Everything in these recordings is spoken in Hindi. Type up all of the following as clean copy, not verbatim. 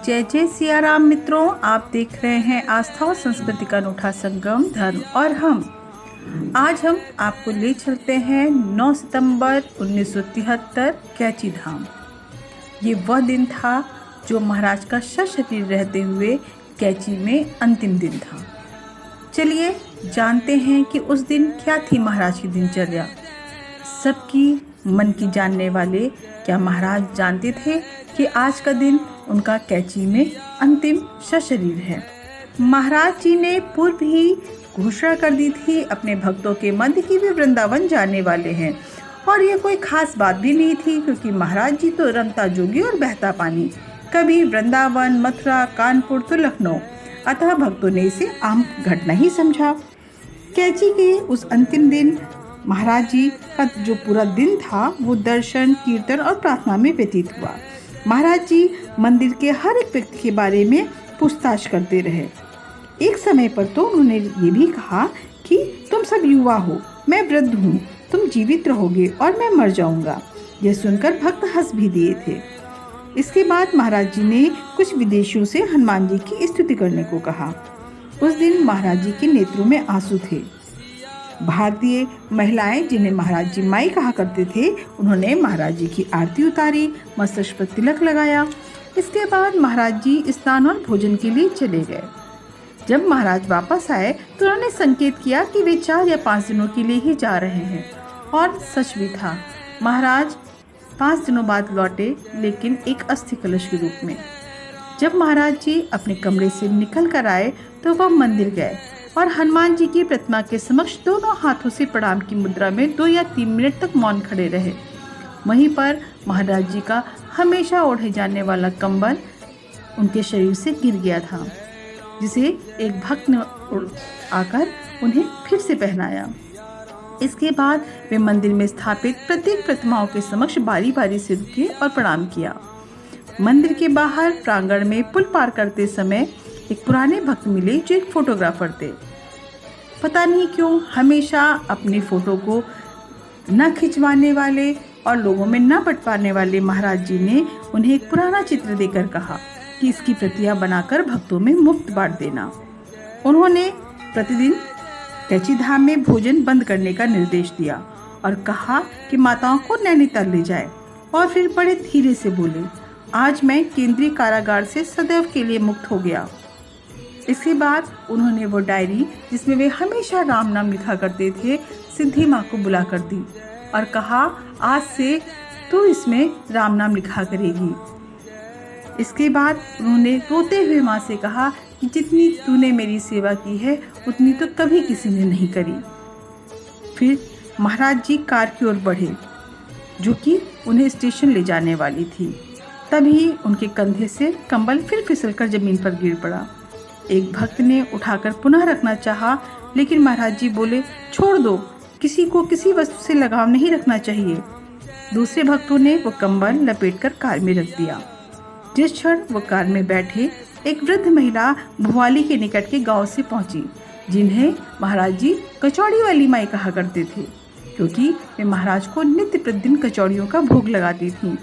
जय जय सिया राम मित्रों, आप देख रहे हैं आस्था और संस्कृति का अनूठा संगम धर्म और हम। आज हम आपको ले चलते हैं 9 सितंबर 1973 कैची धाम। ये वह दिन था जो महाराज का सशरीर रहते हुए कैची में अंतिम दिन था। चलिए जानते हैं कि उस दिन क्या थी महाराज की दिनचर्या। सबकी मन की जानने वाले, क्या महाराज जानते थे कि आज का दिन उनका कैची में अंतिम सशरीर है। महाराज जी ने पूर्व ही घोषणा कर दी थी अपने भक्तों के मध्य कि वे वृंदावन जाने वाले हैं, और ये कोई खास बात भी नहीं थी क्योंकि महाराज जी तो रमता जोगी और बहता पानी, कभी वृंदावन, मथुरा, कानपुर तो लखनऊ, अतः भक्तों ने इसे आम घटना ही समझा। कैची के उस अंतिम दिन महाराज जी का जो पूरा दिन था वो दर्शन, कीर्तन और प्रार्थना में व्यतीत हुआ। महाराज जी मंदिर के हर एक व्यक्ति के बारे में पूछताछ करते रहे। एक समय पर तो उन्होंने ये भी कहा कि तुम सब युवा हो, मैं वृद्ध हूँ, तुम जीवित रहोगे और मैं मर जाऊंगा। यह सुनकर भक्त हंस भी दिए थे। इसके बाद महाराज जी ने कुछ विदेशियों से हनुमान जी की स्तुति करने को कहा। उस दिन महाराज जी के नेत्रों में आंसू थे। भारतीय महिलाएं, जिन्हें महाराज जी माई कहा करते थे, उन्होंने महाराज जी की आरती उतारी, मस्तक पर तिलक लगाया। इसके बाद महाराज जी स्नान और भोजन के लिए चले गए। जब महाराज वापस आए तो उन्होंने संकेत किया कि वे 4 या 5 दिनों के लिए ही जा रहे हैं, और सच भी था। महाराज 5 दिनों बाद लौटे, लेकिन एक अस्थि कलश के रूप में। जब महाराज जी अपने कमरे से निकल कर आए तो वह मंदिर गए और हनुमान जी की प्रतिमा के समक्ष दोनों हाथों से प्रणाम की मुद्रा में 2 या 3 मिनट तक मौन खड़े रहे। वहीं पर महाराज जी का हमेशा ओढ़े जाने वाला कंबल उनके शरीर से गिर गया था, जिसे एक भक्त ने आकर उन्हें फिर से पहनाया। इसके बाद वे मंदिर में स्थापित प्रत्येक प्रतिमाओं के समक्ष बारी बारी से रुके और प्रणाम किया। मंदिर के बाहर प्रांगण में पुल पार करते समय एक पुराने भक्त मिले जो एक फोटोग्राफर थे। पता नहीं क्यों हमेशा अपनी फोटो को न खिंचवाने वाले और लोगों में न बंटवाने वाले महाराज जी ने उन्हें एक पुराना चित्र देकर कहा कि इसकी प्रतियां बनाकर भक्तों में मुफ्त बांट देना। उन्होंने प्रतिदिन कैची धाम में भोजन बंद करने का निर्देश दिया और कहा कि माताओं को नैनीताल ले जाए, और फिर बड़े धीरे से बोले, आज मैं केंद्रीय कारागार से सदैव के लिए मुक्त हो गया। इसके बाद उन्होंने वो डायरी जिसमें वे हमेशा राम नाम लिखा करते थे, सिद्धि माँ को बुला कर दी और कहा, आज से तू इसमें राम नाम लिखा करेगी। इसके बाद उन्होंने रोते हुए माँ से कहा कि जितनी तूने मेरी सेवा की है उतनी तो कभी किसी ने नहीं करी। फिर महाराज जी कार की ओर बढ़े जो कि उन्हें स्टेशन ले जाने वाली थी। तभी उनके कंधे से कंबल फिर फिसलकर जमीन पर गिर पड़ा। एक भक्त ने उठाकर पुनः रखना चाहा, लेकिन महाराज जी बोले, छोड़ दो, किसी को किसी वस्तु से लगाव नहीं रखना चाहिए। दूसरे भक्तों ने वो कंबल लपेटकर कार में रख दिया। जिस क्षण वो कार में बैठे, एक वृद्ध महिला भुवाली के निकट के गांव से पहुंची, जिन्हें महाराज जी कचौड़ी वाली माई कहा करते थे, क्योंकि वे महाराज को नित्य प्रतिदिन कचौड़ियों का भोग लगाती थीं।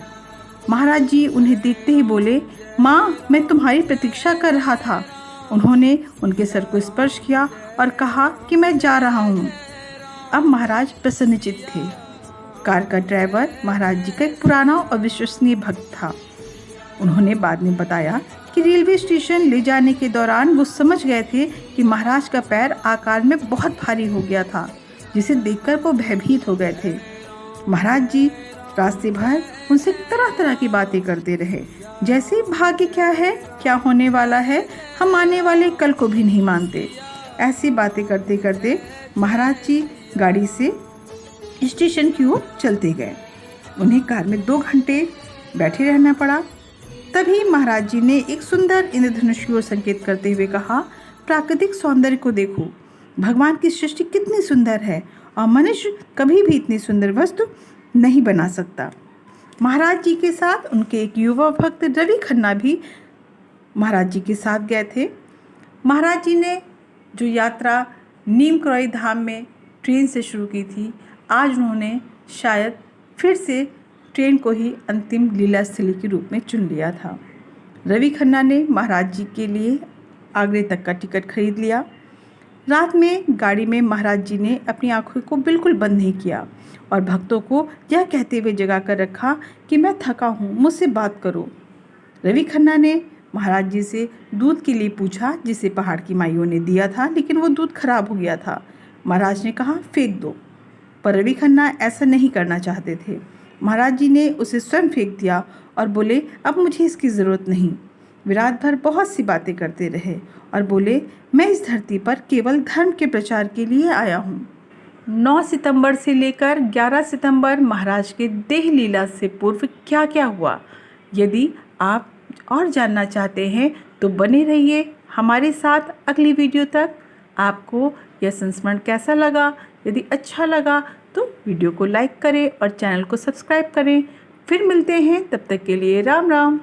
महाराज जी उन्हें देखते ही बोले, माँ, मैं तुम्हारी प्रतीक्षा कर रहा था। उन्होंने उनके सर को स्पर्श किया और कहा कि मैं जा रहा हूँ। अब महाराज प्रसन्नचित्त थे। कार का ड्राइवर महाराज जी का एक पुराना और विश्वसनीय भक्त था। उन्होंने बाद में बताया कि रेलवे स्टेशन ले जाने के दौरान वो समझ गए थे कि महाराज का पैर आकार में बहुत भारी हो गया था, जिसे देखकर वो भयभीत हो गए थे। महाराज जी रास्ते भर उनसे तरह तरह की बातें करते रहे, जैसे भाग्य क्या है, क्या होने वाला है, हम आने वाले कल को भी नहीं मानते। ऐसी बातें करते करते महाराज जी गाड़ी से स्टेशन की ओर चलते गए। उन्हें कार में 2 घंटे बैठे रहना पड़ा। तभी महाराज जी ने एक सुंदर इंद्रधनुष की ओर संकेत करते हुए कहा, प्राकृतिक सौंदर्य को देखो, भगवान की सृष्टि कितनी सुंदर है और मनुष्य कभी भी इतनी सुंदर वस्तु नहीं बना सकता। महाराज जी के साथ उनके एक युवा भक्त रवि खन्ना भी महाराज जी के साथ गए थे। महाराज जी ने जो यात्रा नीम करौली धाम में ट्रेन से शुरू की थी, आज उन्होंने शायद फिर से ट्रेन को ही अंतिम लीला स्थली के रूप में चुन लिया था। रवि खन्ना ने महाराज जी के लिए आगरे तक का टिकट खरीद लिया। रात में गाड़ी में महाराज जी ने अपनी आंखों को बिल्कुल बंद नहीं किया और भक्तों को यह कहते हुए जगा कर रखा कि मैं थका हूँ, मुझसे बात करो। रवि खन्ना ने महाराज जी से दूध के लिए पूछा, जिसे पहाड़ की माइयों ने दिया था, लेकिन वो दूध खराब हो गया था। महाराज ने कहा फेंक दो, पर रवि खन्ना ऐसा नहीं करना चाहते थे। महाराज जी ने उसे स्वयं फेंक दिया और बोले, अब मुझे इसकी ज़रूरत नहीं। वे रात भर बहुत सी बातें करते रहे और बोले, मैं इस धरती पर केवल धर्म के प्रचार के लिए आया हूँ। 9 सितंबर से लेकर 11 सितंबर महाराज के देह लीला से पूर्व क्या क्या हुआ, यदि आप और जानना चाहते हैं तो बने रहिए हमारे साथ अगली वीडियो तक। आपको यह संस्मरण कैसा लगा? यदि अच्छा लगा तो वीडियो को लाइक करें और चैनल को सब्सक्राइब करें। फिर मिलते हैं, तब तक के लिए राम राम।